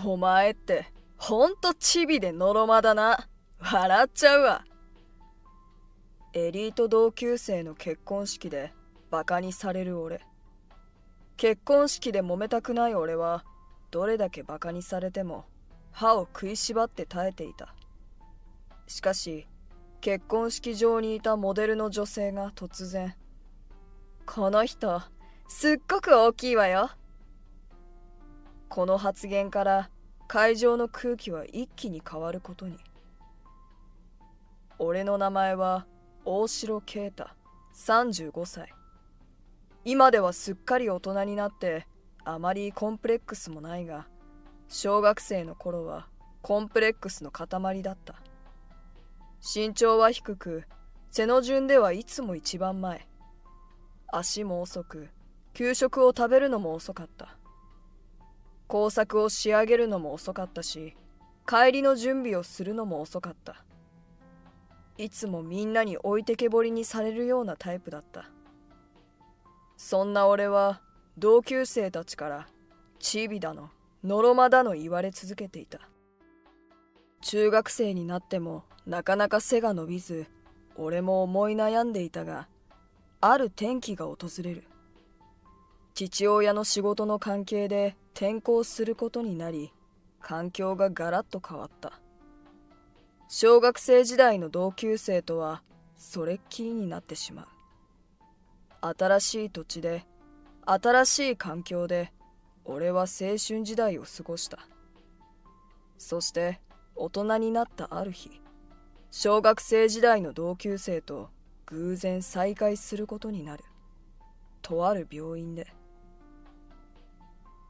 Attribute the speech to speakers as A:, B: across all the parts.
A: お前ってほんとチビでのろまだな。笑っちゃうわ。エリート同級生の結婚式でバカにされる俺。結婚式で揉めたくない俺はどれだけバカにされても歯を食いしばって耐えていた。しかし結婚式場にいたモデルの女性が突然、この人すっごく大きいわよ。この発言から会場の空気は一気に変わることに。俺の名前は大城啓太、35歳。今ではすっかり大人になってあまりコンプレックスもないが、小学生の頃はコンプレックスの塊だった。身長は低く、背の順ではいつも一番前。足も遅く、給食を食べるのも遅かった。工作を仕上げるのも遅かったし、帰りの準備をするのも遅かった。いつもみんなに置いてけぼりにされるようなタイプだった。そんな俺は同級生たちからチビだの、のろまだの言われ続けていた。中学生になってもなかなか背が伸びず、俺も思い悩んでいたが、ある転機が訪れる。父親の仕事の関係で転校することになり、環境がガラッと変わった。小学生時代の同級生とはそれっきりになってしまう。新しい土地で、新しい環境で、俺は青春時代を過ごした。そして大人になったある日、小学生時代の同級生と偶然再会することになる。とある病院で。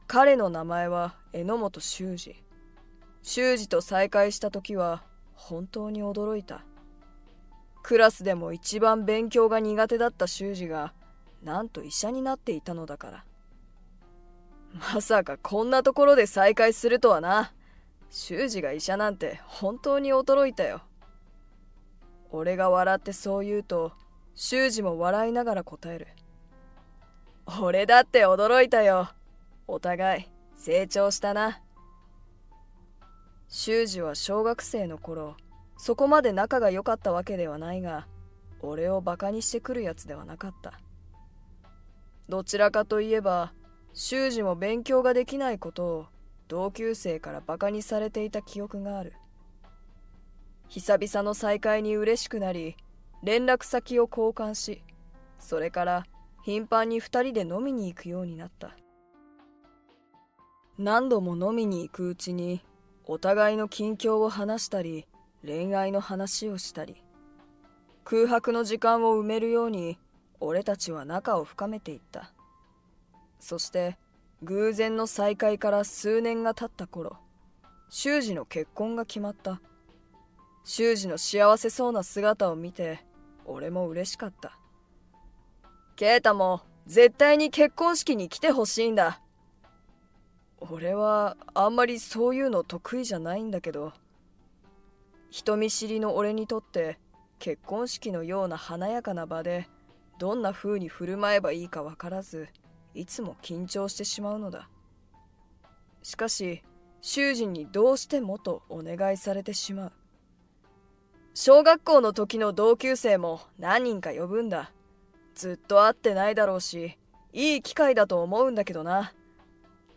A: 彼の名前は榎本修二。修二と再会した時は本当に驚いた。クラスでも一番勉強が苦手だった修二がなんと医者になっていたのだから。まさかこんなところで再会するとはな。修二が医者なんて本当に驚いたよ。俺が笑ってそう言うと、修二も笑いながら答える。俺だって驚いたよ。お互い成長したな。修二は小学生の頃、そこまで仲が良かったわけではないが、俺をバカにしてくるやつではなかった。どちらかといえば、修二も勉強ができないことを同級生からバカにされていた記憶がある。久々の再会に嬉しくなり、連絡先を交換し、それから頻繁に二人で飲みに行くようになった。何度も飲みに行くうちに、お互いの近況を話したり、恋愛の話をしたり、空白の時間を埋めるように、俺たちは仲を深めていった。そして、偶然の再会から数年が経った頃、修二の結婚が決まった。修二の幸せそうな姿を見て、俺も嬉しかった。啓太も絶対に結婚式に来てほしいんだ。俺はあんまりそういうの得意じゃないんだけど、人見知りの俺にとって結婚式のような華やかな場でどんな風に振る舞えばいいかわからず、いつも緊張してしまうのだ。しかし修二にどうしてもとお願いされてしまう。小学校の時の同級生も何人か呼ぶんだ。ずっと会ってないだろうし、いい機会だと思うんだけどな。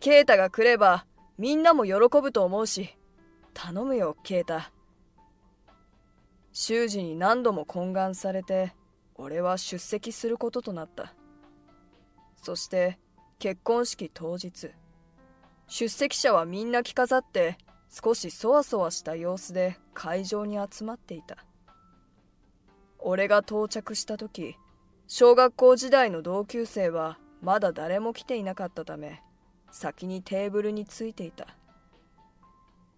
A: 啓太が来ればみんなも喜ぶと思うし、頼むよ啓太。修二に何度も懇願されて、俺は出席することとなった。そして結婚式当日、出席者はみんな着飾って少しそわそわした様子で会場に集まっていた。俺が到着した時、小学校時代の同級生はまだ誰も来ていなかったため、先にテーブルについていた。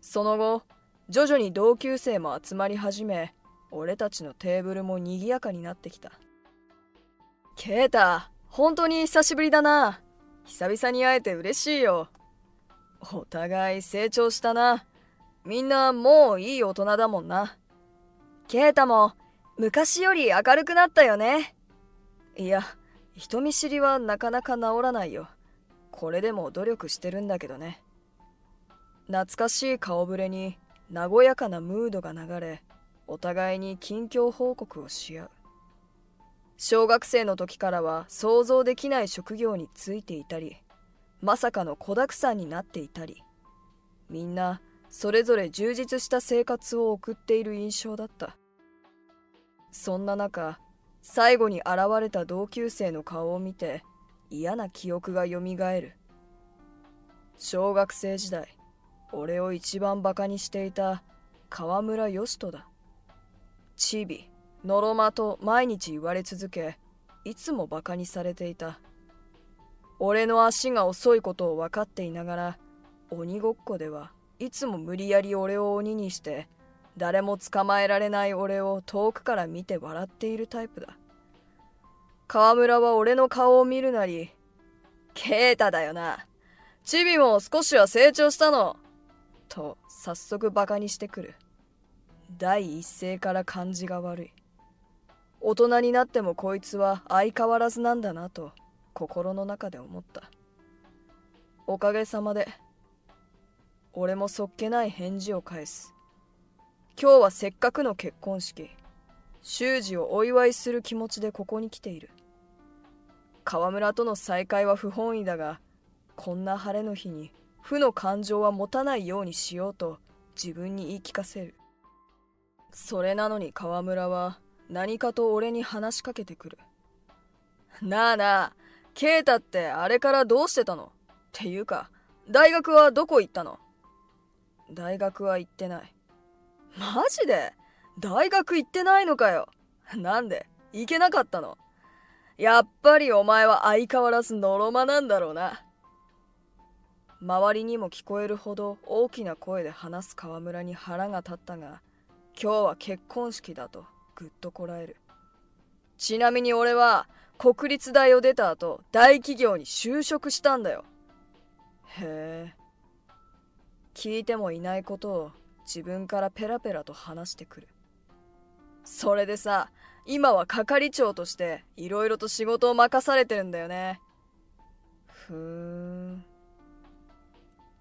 A: その後、徐々に同級生も集まり始め、俺たちのテーブルも賑やかになってきた。啓太、本当に久しぶりだな。久々に会えて嬉しいよ。お互い成長したな。みんなもういい大人だもんな。啓太も昔より明るくなったよね。いや、人見知りはなかなか治らないよ。これでも努力してるんだけどね。懐かしい顔ぶれに和やかなムードが流れ、お互いに近況報告をし合う。小学生の時からは想像できない職業に就いていたり、まさかの子だくさんになっていたり、みんなそれぞれ充実した生活を送っている印象だった。そんな中、最後に現れた同級生の顔を見て嫌な記憶がよみがえる。小学生時代、俺を一番バカにしていた河村義人だ。チビ、ノロマと毎日言われ続け、いつもバカにされていた。俺の足が遅いことを分かっていながら、鬼ごっこではいつも無理やり俺を鬼にして、誰も捕まえられない俺を遠くから見て笑っているタイプだ。河村は俺の顔を見るなり、ケータだよな。チビも少しは成長したの。と早速バカにしてくる。第一声から感じが悪い。大人になってもこいつは相変わらずなんだなと心の中で思った。おかげさまで俺もそっけない返事を返す。今日はせっかくの結婚式、修二をお祝いする気持ちでここに来ている。河村との再会は不本意だが、こんな晴れの日に負の感情は持たないようにしようと自分に言い聞かせる。それなのに河村は何かと俺に話しかけてくる。なあなあ、ケイタってあれからどうしてたの？っていうか、大学はどこ行ったの？大学は行ってない。マジで？大学行ってないのかよ。なんで？行けなかったの？やっぱりお前は相変わらずのろまなんだろうな。周りにも聞こえるほど大きな声で話す河村に腹が立ったが、今日は結婚式だとぐっとこらえる。ちなみに俺は国立大を出た後、大企業に就職したんだよ。へえ。聞いてもいないことを自分からペラペラと話してくる。それでさ、今は係長としていろいろと仕事を任されてるんだよね。ふーん。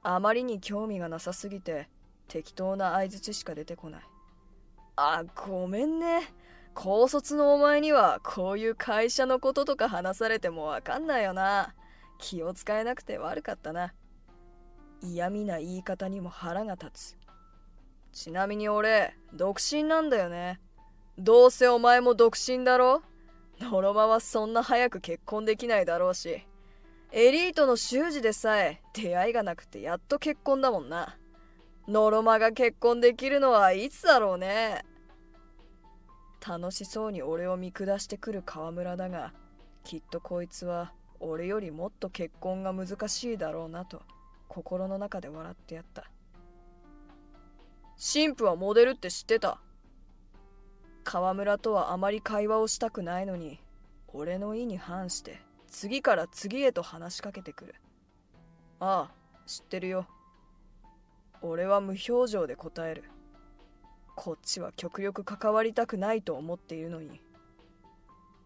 A: あまりに興味がなさすぎて適当な相槌しか出てこない。あ、ごめんね。高卒のお前にはこういう会社のこととか話されてもわかんないよな。気を使えなくて悪かったな。嫌味な言い方にも腹が立つ。ちなみに俺、独身なんだよね。どうせお前も独身だろ？ノロマはそんな早く結婚できないだろうし、エリートの修二でさえ出会いがなくてやっと結婚だもんな。ノロマが結婚できるのはいつだろうね。楽しそうに俺を見下してくる河村だが、きっとこいつは俺よりもっと結婚が難しいだろうなと心の中で笑ってやった。新婦はモデルって知ってた？河村とはあまり会話をしたくないのに、俺の意に反して次から次へと話しかけてくる。ああ、知ってるよ。俺は無表情で答える。こっちは極力関わりたくないと思っているのに。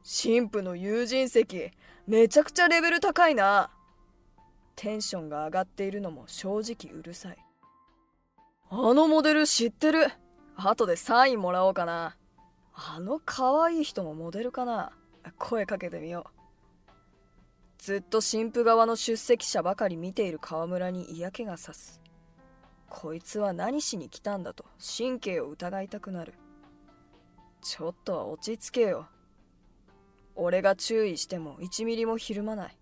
A: 新婦の友人席、めちゃくちゃレベル高いな。テンションが上がっているのも正直うるさい。あのモデル知ってる。後でサインもらおうかな。あの可愛い人もモデルかな。声かけてみよう。ずっと新婦側の出席者ばかり見ている河村に嫌気がさす。こいつは何しに来たんだと神経を疑いたくなる。ちょっとは落ち着けよ。俺が注意しても1ミリもひるまない。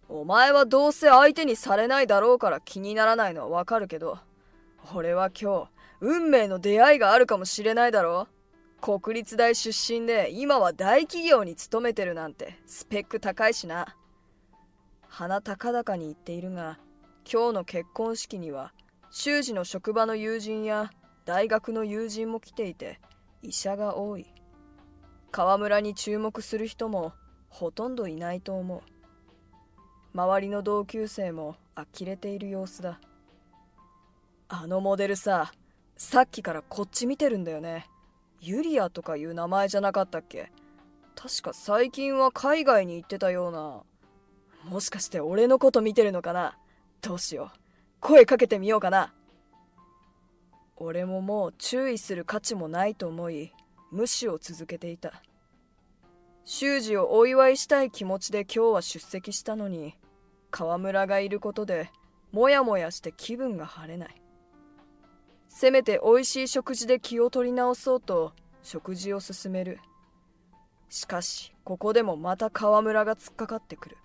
A: お前はどうせ相手にされないだろうから気にならないのはわかるけど、俺は今日運命の出会いがあるかもしれないだろう。国立大出身で今は大企業に勤めてるなんてスペック高いしな。鼻高々に言っているが、今日の結婚式には修二の職場の友人や大学の友人も来ていて、医者が多い。河村に注目する人もほとんどいないと思う。周りの同級生も呆れている様子だ。あのモデルさ、さっきからこっち見てるんだよね。ユリアとかいう名前じゃなかったっけ？確か最近は海外に行ってたような。もしかして俺のこと見てるのかな？どうしよう。声かけてみようかな。俺ももう注意する価値もないと思い、無視を続けていた。修二をお祝いしたい気持ちで今日は出席したのに、河村がいることでもやもやして気分が晴れない。せめて美味しい食事で気を取り直そうと食事を進める。しかしここでもまた河村が突っかかってくる。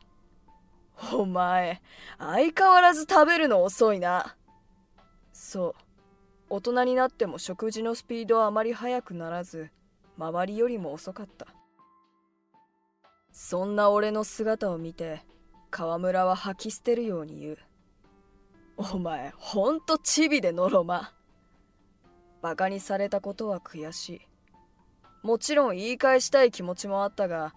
A: お前、相変わらず食べるの遅いな。そう、大人になっても食事のスピードはあまり速くならず、周りよりも遅かった。そんな俺の姿を見て、河村は吐き捨てるように言う。お前、ほんとチビでのろま。バカにされたことは悔しい。もちろん言い返したい気持ちもあったが、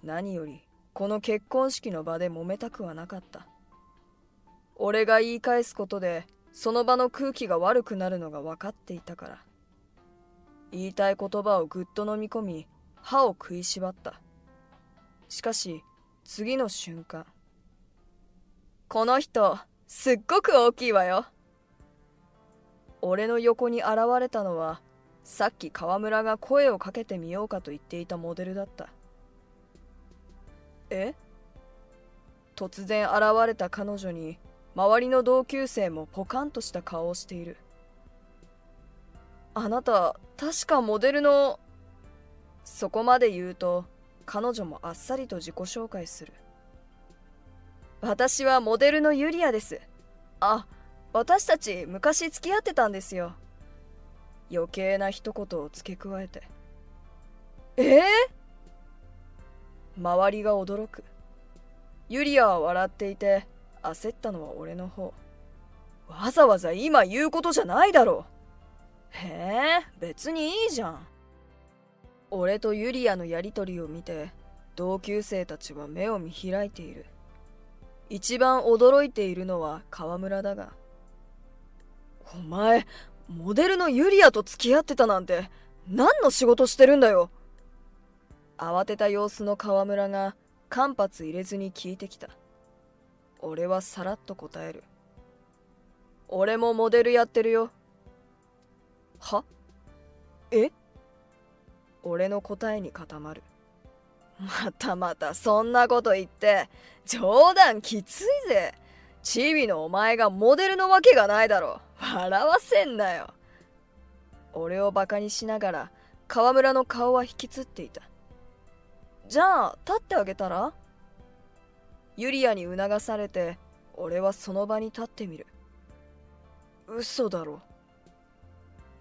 A: 何よりこの結婚式の場で揉めたくはなかった。俺が言い返すことでその場の空気が悪くなるのが分かっていたから。言いたい言葉をぐっと飲み込み、歯を食いしばった。しかし次の瞬間、この人すっごく大きいわよ。俺の横に現れたのは、さっき河村が声をかけてみようかと言っていたモデルだった。え？突然現れた彼女に周りの同級生もポカンとした顔をしている。あなた確かモデルの…そこまで言うと彼女もあっさりと自己紹介する。私はモデルのユリアです。あ、私たち昔付き合ってたんですよ。余計な一言を付け加えて。周りが驚く。ユリアは笑っていて、焦ったのは俺の方。わざわざ今言うことじゃないだろう。別にいいじゃん。俺とユリアのやりとりを見て、同級生たちは目を見開いている。一番驚いているのは河村だが。お前、モデルのユリアと付き合ってたなんて何の仕事してるんだよ。慌てた様子の河村が間髪入れずに聞いてきた。俺はさらっと答える。俺もモデルやってるよ。は？俺の答えに固まる。またそんなこと言って冗談きついぜ。チビのお前がモデルのわけがないだろ。笑わせんなよ。俺をバカにしながら河村の顔は引きつっていた。じゃあ立ってあげたら？ユリアに促されて俺はその場に立ってみる。嘘だろ。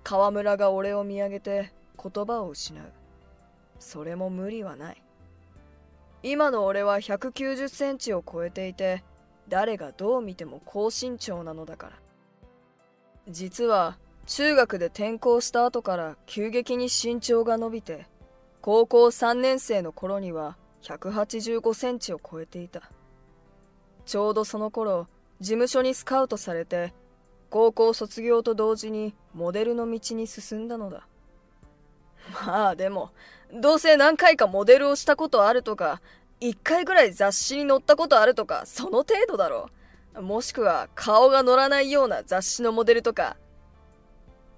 A: 河村が俺を見上げて言葉を失う。それも無理はない。今の俺は190センチを超えていて、誰がどう見ても高身長なのだから。実は中学で転校した後から急激に身長が伸びて、高校3年生の頃には185センチを超えていた。ちょうどその頃、事務所にスカウトされて、高校卒業と同時にモデルの道に進んだのだ。まあでも、どうせ何回かモデルをしたことあるとか、1回ぐらい雑誌に載ったことあるとか、その程度だろう。もしくは顔が載らないような雑誌のモデルとか。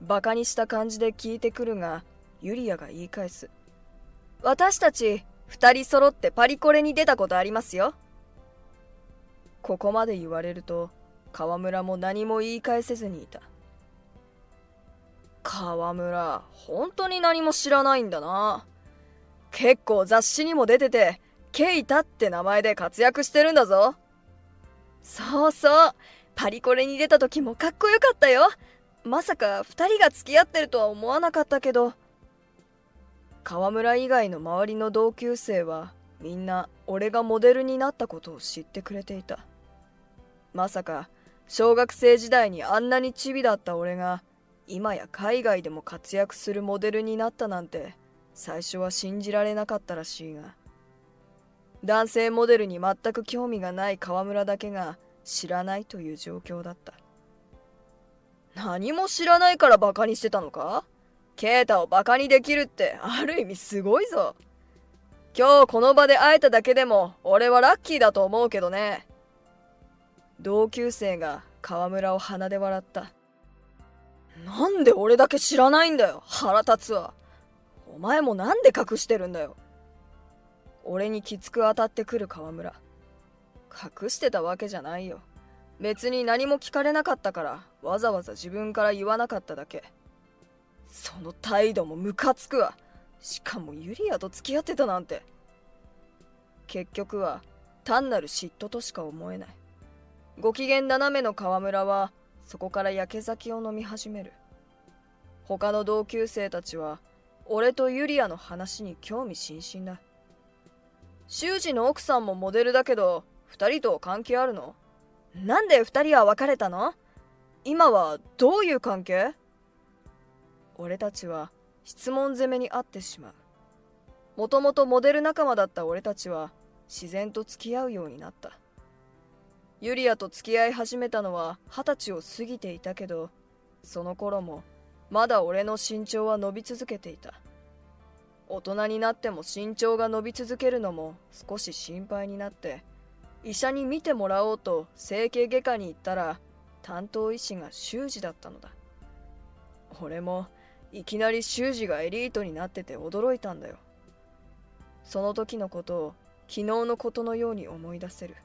A: バカにした感じで聞いてくるが、ユリアが言い返す。私たち2人揃ってパリコレに出たことありますよ。ここまで言われると、河村も何も言い返せずにいた。河村、本当に何も知らないんだな。結構雑誌にも出てて、ケイタって名前で活躍してるんだぞ。そうそう、パリコレに出た時もかっこよかったよ。まさか2人が付き合ってるとは思わなかったけど。河村以外の周りの同級生はみんな俺がモデルになったことを知ってくれていた。まさか小学生時代にあんなにチビだった俺が今や海外でも活躍するモデルになったなんて最初は信じられなかったらしいが、男性モデルに全く興味がない河村だけが知らないという状況だった。何も知らないからバカにしてたのか？ケイタをバカにできるってある意味すごいぞ。今日この場で会えただけでも俺はラッキーだと思うけどね。同級生が川村を鼻で笑った。なんで俺だけ知らないんだよ、腹立つわ。お前もなんで隠してるんだよ。俺にきつく当たってくる川村。隠してたわけじゃないよ。別に何も聞かれなかったからわざわざ自分から言わなかっただけ。その態度もムカつくわ。しかもユリアと付き合ってたなんて。結局は単なる嫉妬としか思えない。ご機嫌斜めの川村はそこから焼け酒を飲み始める。他の同級生たちは俺とユリアの話に興味津々だ。修二の奥さんもモデルだけど二人と関係あるの？なんで二人は別れたの？今はどういう関係？俺たちは質問攻めにあってしまう。もともとモデル仲間だった俺たちは自然と付き合うようになった。ユリアと付き合い始めたのは20歳を過ぎていたけど、その頃もまだ俺の身長は伸び続けていた。大人になっても身長が伸び続けるのも少し心配になって、医者に診てもらおうと整形外科に行ったら、担当医師が修二だったのだ。俺もいきなり修二がエリートになってて驚いたんだよ。その時のことを昨日のことのように思い出せる。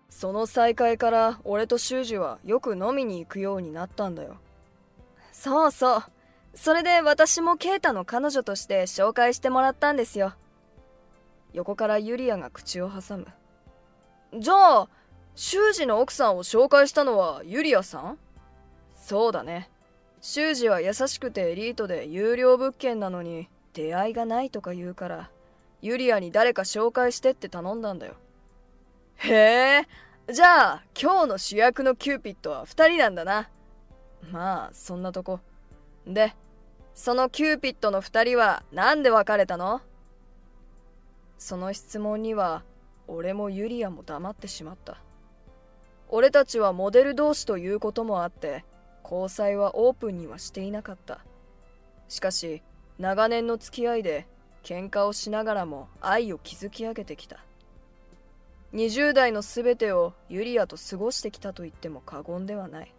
A: その再会から俺と修二はよく飲みに行くようになったんだよ。そうそう。それで私もケイタの彼女として紹介してもらったんですよ。横からユリアが口を挟む。じゃあ、修二の奥さんを紹介したのはユリアさん？そうだね。修二は優しくてエリートで有料物件なのに出会いがないとか言うから、ユリアに誰か紹介してって頼んだんだよ。へえ、じゃあ今日の主役のキューピッドは2人なんだな。まあそんなとこ。で、そのキューピッドの2人はなんで別れたの？その質問には俺もユリアも黙ってしまった。俺たちはモデル同士ということもあって交際はオープンにはしていなかった。しかし長年の付き合いで喧嘩をしながらも愛を築き上げてきた。20代のすべてをユリアと過ごしてきたと言っても過言ではない。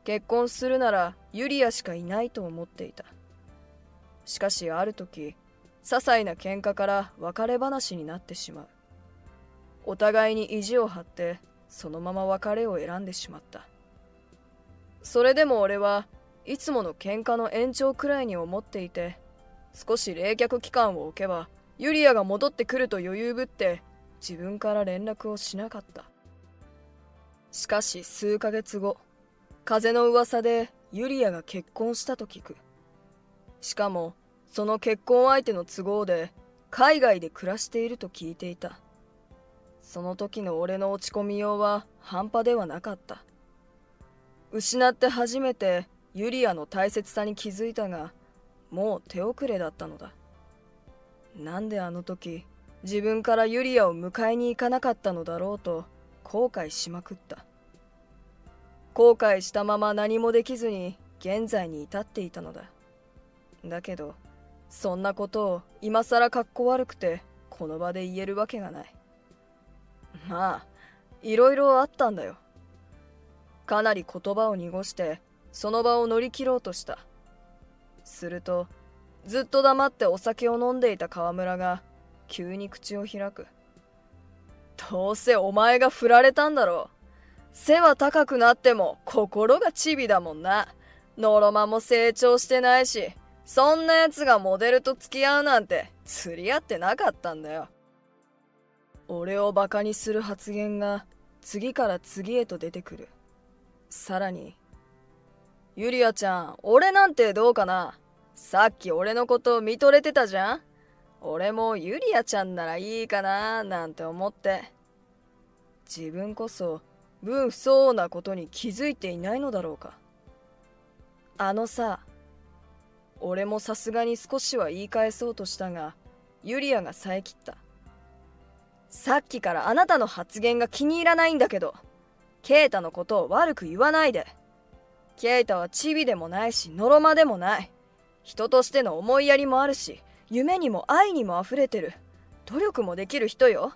A: 結婚するならユリアしかいないと思っていた。しかしある時、些細な喧嘩から別れ話になってしまう。お互いに意地を張ってそのまま別れを選んでしまった。それでも俺はいつもの喧嘩の延長くらいに思っていて、少し冷却期間を置けばユリアが戻ってくると余裕ぶって自分から連絡をしなかった。しかし数ヶ月後、風の噂でユリアが結婚したと聞く。しかもその結婚相手の都合で海外で暮らしていると聞いていた。その時の俺の落ち込みようは半端ではなかった。失って初めてユリアの大切さに気づいたが、もう手遅れだったのだ。なんであの時自分からユリアを迎えに行かなかったのだろうと後悔しまくった。後悔したまま何もできずに現在に至っていたのだ。だけどそんなことを今さらかっこ悪くてこの場で言えるわけがない。まあいろいろあったんだよ。かなり言葉を濁してその場を乗り切ろうとした。するとずっと黙ってお酒を飲んでいた川村が急に口を開く。どうせお前が振られたんだろう。背は高くなっても心がチビだもんな。ノロマも成長してないし、そんな奴がモデルと付き合うなんて釣り合ってなかったんだよ。俺をバカにする発言が次から次へと出てくる。さらに、ユリアちゃん、俺なんてどうかな？さっき俺のこと見とれてたじゃん？俺もユリアちゃんならいいかななんて思って。自分こそ分不相応なことに気づいていないのだろうか。あのさ、俺もさすがに少しは言い返そうとしたが、ユリアが遮った。さっきからあなたの発言が気に入らないんだけど、ケイタのことを悪く言わないで。ケイタはチビでもないしノロマでもない。人としての思いやりもあるし、夢にも愛にも溢れてる。努力もできる人よ。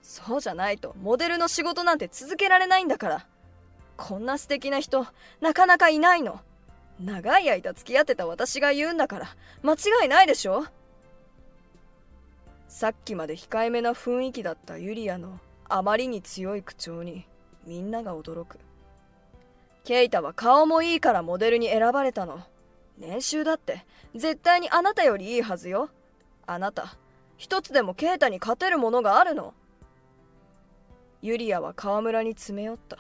A: そうじゃないとモデルの仕事なんて続けられないんだから。こんな素敵な人なかなかいないの。長い間付き合ってた私が言うんだから間違いないでしょ。さっきまで控えめな雰囲気だったユリアのあまりに強い口調にみんなが驚く。ケイタは顔もいいからモデルに選ばれたの。年収だって絶対にあなたよりいいはずよ。あなた一つでもケイタに勝てるものがあるの。ユリアは川村に詰め寄った。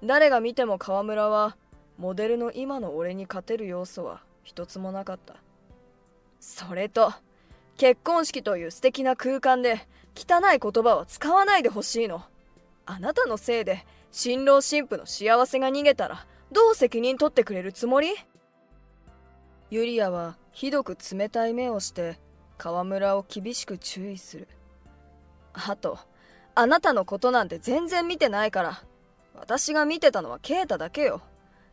A: 誰が見ても川村はモデルの今の俺に勝てる要素は一つもなかった。それと結婚式という素敵な空間で汚い言葉は使わないでほしいの。あなたのせいで新郎新婦の幸せが逃げたらどう責任取ってくれるつもり？ユリアはひどく冷たい目をして川村を厳しく注意する。あと、あなたのことなんて全然見てないから。私が見てたのはケイタだけよ。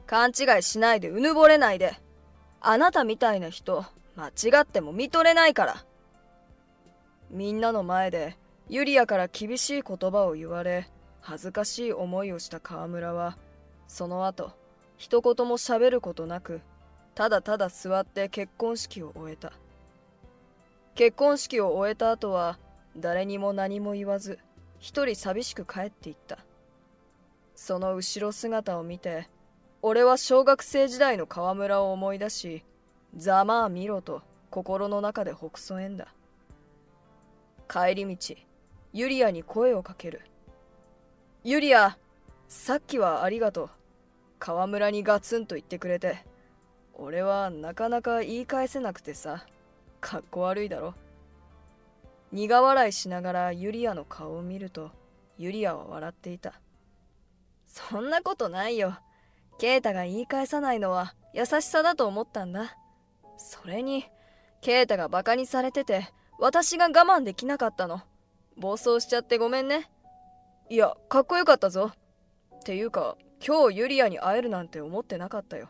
A: 勘違いしないでうぬぼれないで。あなたみたいな人間違っても見とれないから。みんなの前でユリアから厳しい言葉を言われ恥ずかしい思いをした川村はその後一言も喋ることなくただただ座って結婚式を終えた。結婚式を終えた後は誰にも何も言わず一人寂しく帰っていった。その後ろ姿を見て俺は小学生時代の川村を思い出しざまあ見ろと心の中でほくそ笑んだ。帰り道ユリアに声をかける。ユリア、さっきはありがとう。川村にガツンと言ってくれて。俺はなかなか言い返せなくてさ、かっこ悪いだろ。苦笑いしながらユリアの顔を見るとユリアは笑っていた。そんなことないよ。ケイタが言い返さないのは優しさだと思ったんだ。それにケイタがバカにされてて私が我慢できなかったの。暴走しちゃってごめんね。いや、かっこよかったぞ。っていうか今日ユリアに会えるなんて思ってなかったよ。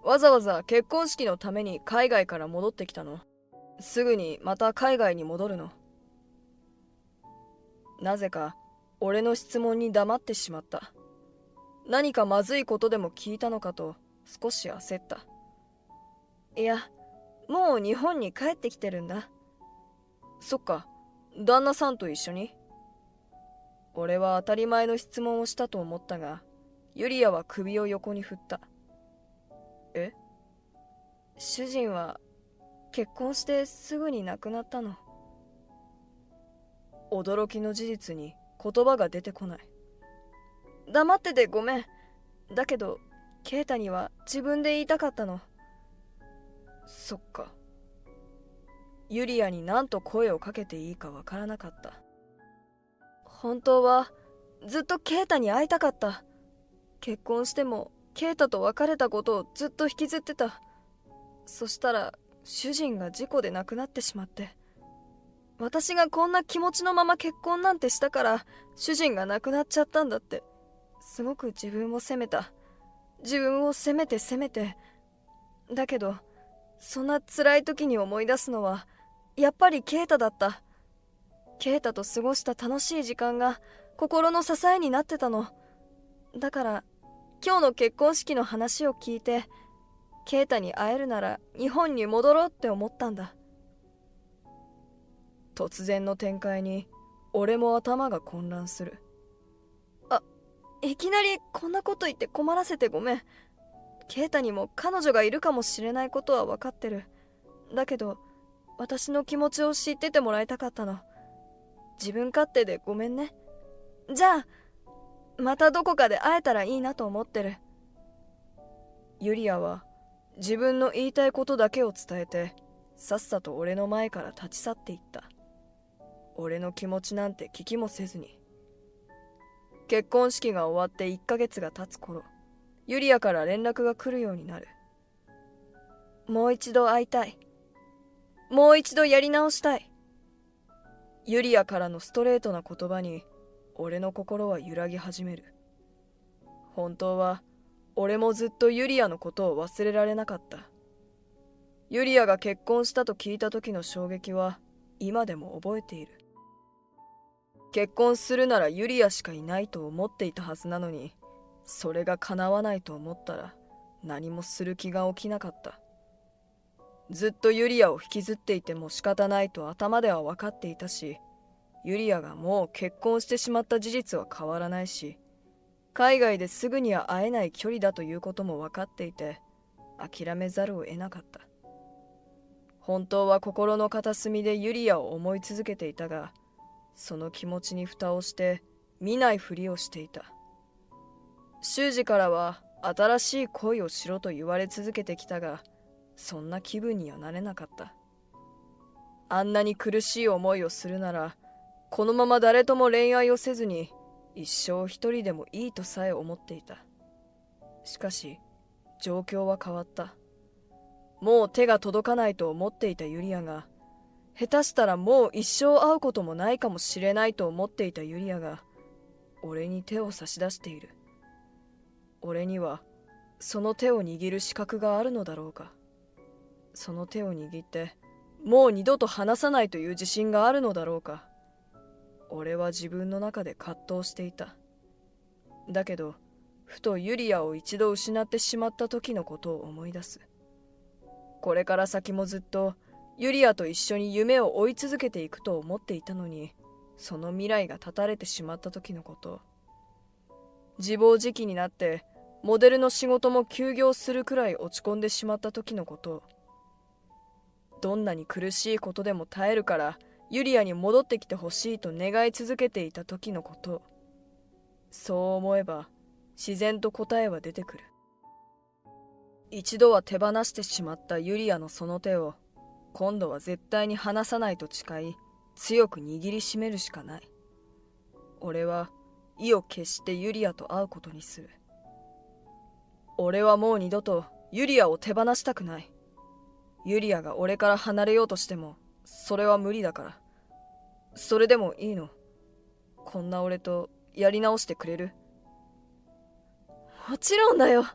A: わざわざ結婚式のために海外から戻ってきたの。すぐにまた海外に戻るの。なぜか俺の質問に黙ってしまった。何かまずいことでも聞いたのかと少し焦った。いや、もう日本に帰ってきてるんだ。そっか、旦那さんと一緒に？俺は当たり前の質問をしたと思ったが、ユリアは首を横に振った。え？主人は結婚してすぐに亡くなったの。驚きの事実に言葉が出てこない。黙っててごめん。だけどケイタには自分で言いたかったの。そっか。ユリアに何と声をかけていいかわからなかった。本当はずっとケイタに会いたかった。結婚してもケイタと別れたことをずっと引きずってた。そしたら主人が事故で亡くなってしまって、私がこんな気持ちのまま結婚なんてしたから主人が亡くなっちゃったんだってすごく自分を責めた。自分を責めて責めて。だけどそんな辛い時に思い出すのはやっぱりケイタだった。ケイタと過ごした楽しい時間が心の支えになってたの。だから今日の結婚式の話を聞いてケイタに会えるなら日本に戻ろうって思ったんだ。突然の展開に俺も頭が混乱する。いきなりこんなこと言って困らせてごめん。ケイタにも彼女がいるかもしれないことは分かってる。だけど私の気持ちを知っててもらいたかったの。自分勝手でごめんね。じゃあまたどこかで会えたらいいなと思ってる。ユリアは自分の言いたいことだけを伝えてさっさと俺の前から立ち去っていった。俺の気持ちなんて聞きもせずに。結婚式が終わって1ヶ月が経つ頃、ユリアから連絡が来るようになる。もう一度会いたい。もう一度やり直したい。ユリアからのストレートな言葉に俺の心は揺らぎ始める。本当は俺もずっとユリアのことを忘れられなかった。ユリアが結婚したと聞いた時の衝撃は今でも覚えている。結婚するならユリアしかいないと思っていたはずなのに、それが叶わないと思ったら何もする気が起きなかった。ずっとユリアを引きずっていても仕方ないと頭では分かっていたし、ユリアがもう結婚してしまった事実は変わらないし、海外ですぐには会えない距離だということも分かっていて、諦めざるを得なかった。本当は心の片隅でユリアを思い続けていたが、その気持ちに蓋をして見ないふりをしていた。修二からは新しい恋をしろと言われ続けてきたが、そんな気分にはなれなかった。あんなに苦しい思いをするなら、このまま誰とも恋愛をせずに一生一人でもいいとさえ思っていた。しかし状況は変わった。もう手が届かないと思っていたユリアが、下手したらもう一生会うこともないかもしれないと思っていたユリアが、俺に手を差し出している。俺にはその手を握る資格があるのだろうか。その手を握ってもう二度と離さないという自信があるのだろうか。俺は自分の中で葛藤していた。だけどふとユリアを一度失ってしまった時のことを思い出す。これから先もずっとユリアと一緒に夢を追い続けていくと思っていたのに、その未来が絶たれてしまった時のこと。自暴自棄になってモデルの仕事も休業するくらい落ち込んでしまった時のこと。どんなに苦しいことでも耐えるからユリアに戻ってきてほしいと願い続けていた時のこと。そう思えば自然と答えは出てくる。一度は手放してしまったユリアのその手を今度は絶対に離さないと誓い、強く握りしめるしかない。俺は意を決してユリアと会うことにする。俺はもう二度とユリアを手放したくない。ユリアが俺から離れようとしてもそれは無理だから。それでもいいの？こんな俺とやり直してくれる？
B: もちろんだよ。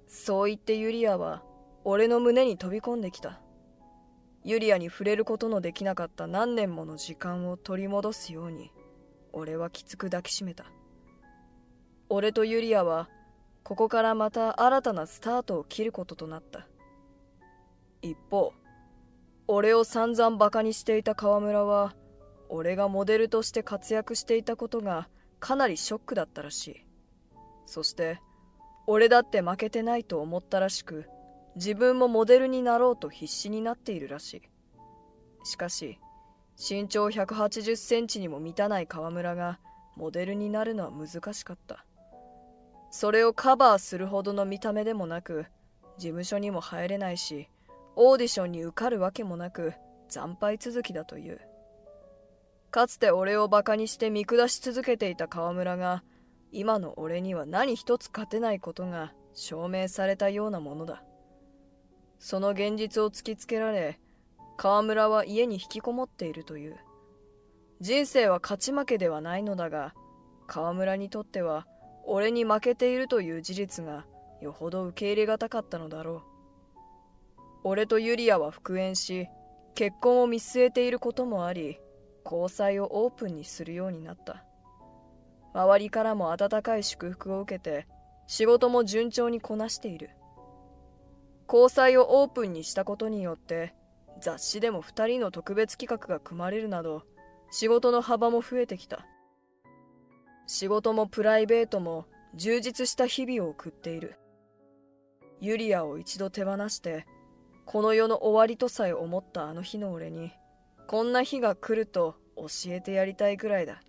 A: そう言ってユリアは俺の胸に飛び込んできた。ユリアに触れることのできなかった何年もの時間を取り戻すように、俺はきつく抱きしめた。俺とユリアはここからまた新たなスタートを切ることとなった。一方、俺を散々バカにしていた川村は、俺がモデルとして活躍していたことがかなりショックだったらしい。そして俺だって負けてないと思ったらしく、自分もモデルになろうと必死になっているらしい。しかし身長180センチにも満たない川村がモデルになるのは難しかった。それをカバーするほどの見た目でもなく、事務所にも入れないし、オーディションに受かるわけもなく、惨敗続きだという。かつて俺をバカにして見下し続けていた川村が、今の俺には何一つ勝てないことが証明されたようなものだ。その現実を突きつけられ、川村は家に引きこもっているという。人生は勝ち負けではないのだが、川村にとっては俺に負けているという事実がよほど受け入れがたかったのだろう。俺とユリアは復縁し、結婚を見据えていることもあり、交際をオープンにするようになった。周りからも温かい祝福を受けて、仕事も順調にこなしている。交際をオープンにしたことによって、雑誌でも2人の特別企画が組まれるなど、仕事の幅も増えてきた。仕事もプライベートも充実した日々を送っている。ユリアを一度手放して、この世の終わりとさえ思ったあの日の俺に、こんな日が来ると教えてやりたいくらいだ。